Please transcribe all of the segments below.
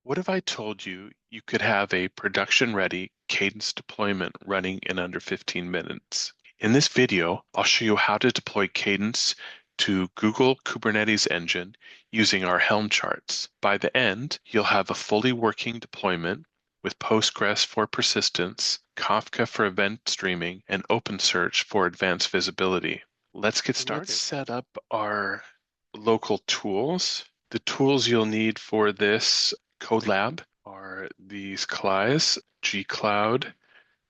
What if I told you you could have a production-ready Cadence deployment running in under 15 minutes? In this video, I'll show you how to deploy Cadence to Google Kubernetes Engine using our Helm charts. By the end, you'll have a fully working deployment with Postgres for persistence, Kafka for event streaming, and OpenSearch for advanced visibility. Let's get started. Let's set up our local tools. The tools you'll need for this Codelab are these CLIs, gcloud,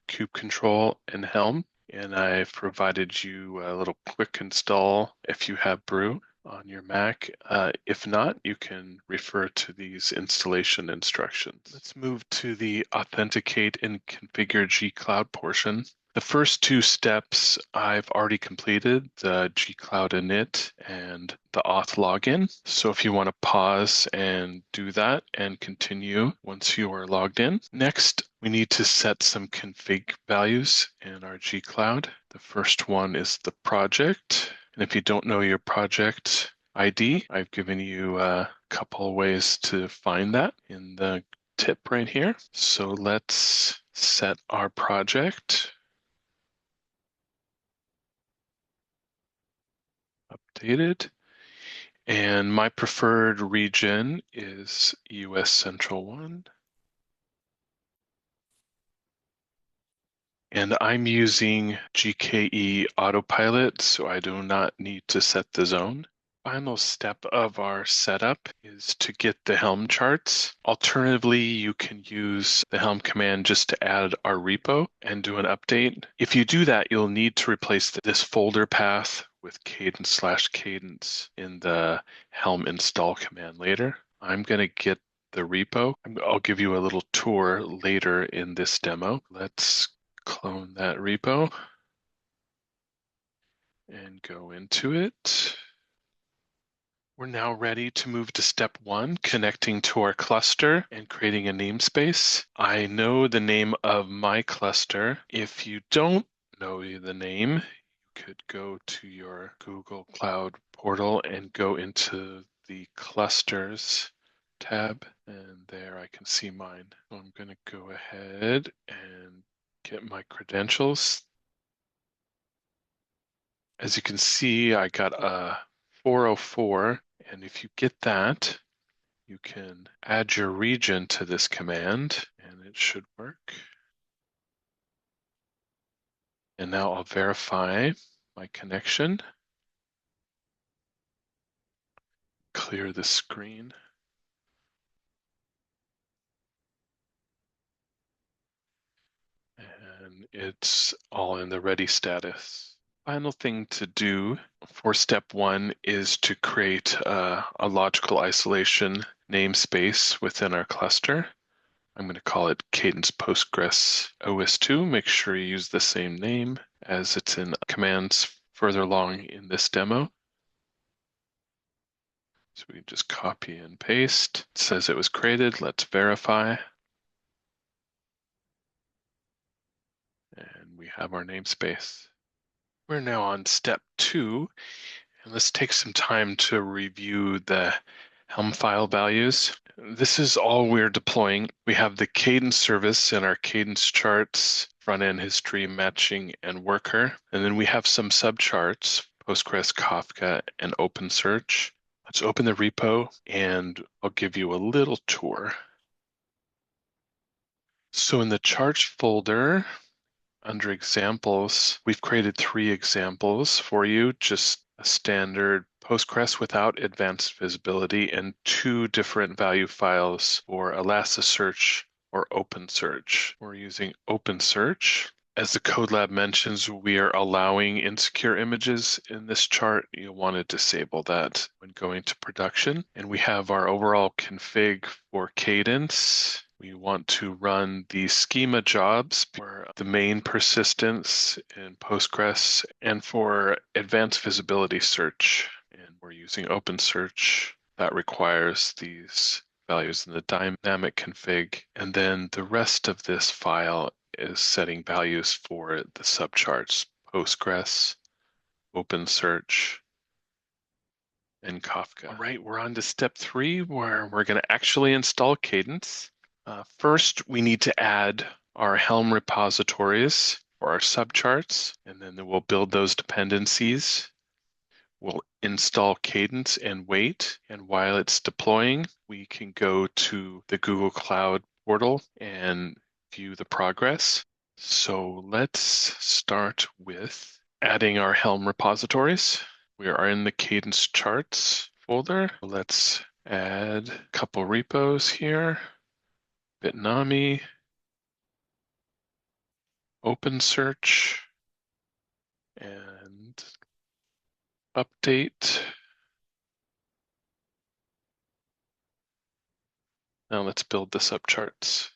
kubectl, and Helm. And I've provided you a little quick install if you have Brew on your Mac. If not, you can refer to these installation instructions. Let's move to the authenticate and configure gcloud portion. The first two steps I've already completed, the gcloud init and the auth login. So if you want to pause and do that and continue once you are logged in. Next, we need to set some config values in our gcloud. The first one is the project. And if you don't know your project ID, I've given you a couple ways to find that in the tip right here. So let's set our project. Updated. And my preferred region is US Central 1. And I'm using GKE Autopilot, so I do not need to set the zone. Final step of our setup is to get the Helm charts. Alternatively, you can use the Helm command just to add our repo and do an update. If you do that, you'll need to replace this folder path with cadence/cadence in the Helm install command later. I'm going to get the repo. I'll give you a little tour later in this demo. Let's clone that repo and go into it. We're now ready to move to step 1, connecting to our cluster and creating a namespace. I know the name of my cluster. If you don't know the name, you could go to your Google Cloud portal and go into the clusters tab, and there I can see mine. So I'm going to go ahead and get my credentials. As you can see, I got a 404, and if you get that, you can add your region to this command, and it should work. And now I'll verify my connection. Clear the screen. And it's all in the ready status. Final thing to do for step 1 is to create a logical isolation namespace within our cluster. I'm going to call it Cadence Postgres OS2. Make sure you use the same name as it's in commands further along in this demo. So we just copy and paste. It says it was created. Let's verify. And we have our namespace. We're now on step 2, and let's take some time to review the Helm file values. This is all we're deploying. We have the Cadence service in our Cadence charts, front-end history, matching, and worker. And then we have some subcharts, Postgres, Kafka, and OpenSearch. Let's open the repo, and I'll give you a little tour. So in the charts folder, under examples, we've created 3 examples for you, just a standard Postgres without advanced visibility and 2 different value files for Elasticsearch or OpenSearch. We're using OpenSearch. As the Codelab mentions, we are allowing insecure images in this chart. You'll want to disable that when going to production. And we have our overall config for Cadence. We want to run the schema jobs for the main persistence in Postgres and for advanced visibility search. And we're using OpenSearch. That requires these values in the dynamic config. And then the rest of this file is setting values for the subcharts, Postgres, OpenSearch, and Kafka. All right, we're on to step 3 where we're going to actually install Cadence. First, we need to add our Helm repositories for our subcharts, and then we'll build those dependencies. We'll install Cadence and wait, and while it's deploying, we can go to the Google Cloud portal and view the progress. So let's start with adding our Helm repositories. We are in the Cadence charts folder. Let's add a couple repos here. Bitnami, OpenSearch, and update. Now let's build the subcharts.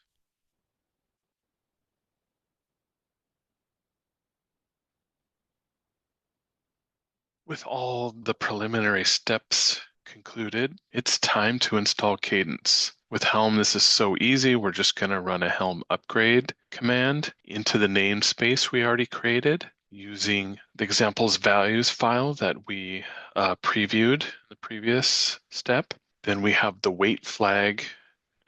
With all the preliminary steps concluded, it's time to install Cadence. With Helm, this is so easy. We're just going to run a Helm upgrade command into the namespace we already created using the examples values file that we previewed in the previous step. Then we have the wait flag,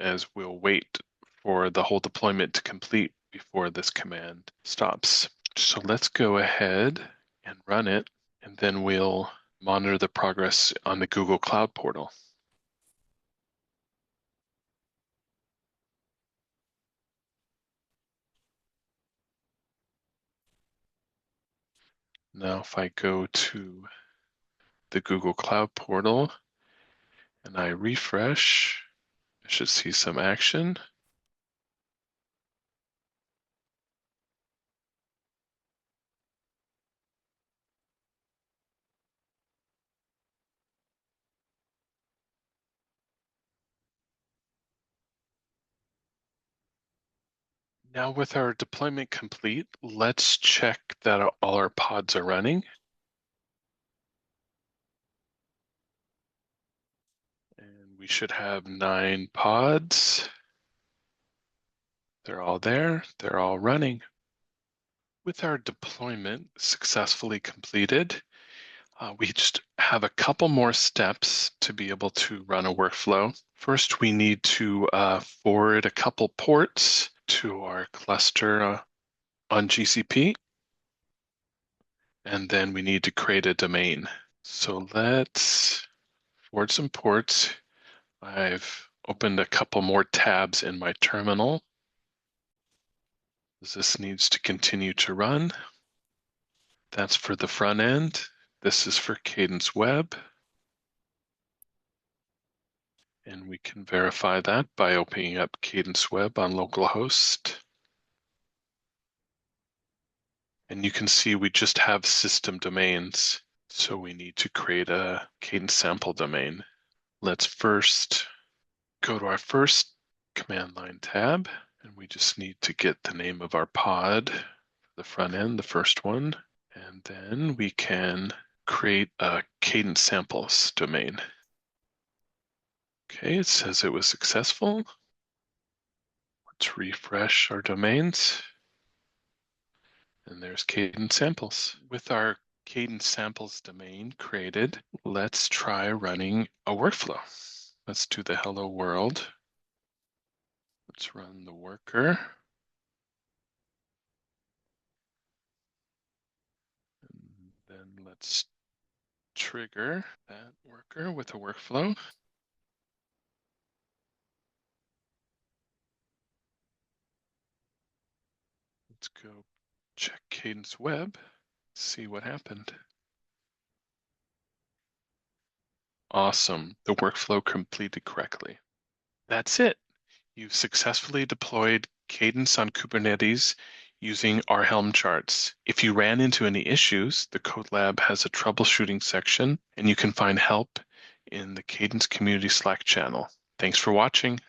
as we'll wait for the whole deployment to complete before this command stops. So let's go ahead and run it, and then we'll monitor the progress on the Google Cloud portal. Now, if I go to the Google Cloud portal and I refresh, I should see some action. Now with our deployment complete, let's check that all our pods are running. And we should have 9 pods. They're all there, they're all running. With our deployment successfully completed, we just have a couple more steps to be able to run a workflow. First, we need to forward a couple ports to our cluster on GCP. And then we need to create a domain. So let's forward some ports. I've opened a couple more tabs in my terminal. This needs to continue to run. That's for the front end. This is for Cadence Web. And we can verify that by opening up Cadence Web on localhost. And you can see we just have system domains. So we need to create a Cadence sample domain. Let's first go to our first command line tab, and we just need to get the name of our pod, the front end, the first one, and then we can create a Cadence samples domain. Okay, it says it was successful. Let's refresh our domains. And there's Cadence samples. With our Cadence samples domain created, let's try running a workflow. Let's do the hello world. Let's run the worker. And then let's trigger that worker with a workflow. Let's go check Cadence Web, see what happened. Awesome, the workflow completed correctly. That's it. You've successfully deployed Cadence on Kubernetes using our Helm charts. If you ran into any issues, the Codelab has a troubleshooting section, and you can find help in the Cadence community Slack channel. Thanks for watching.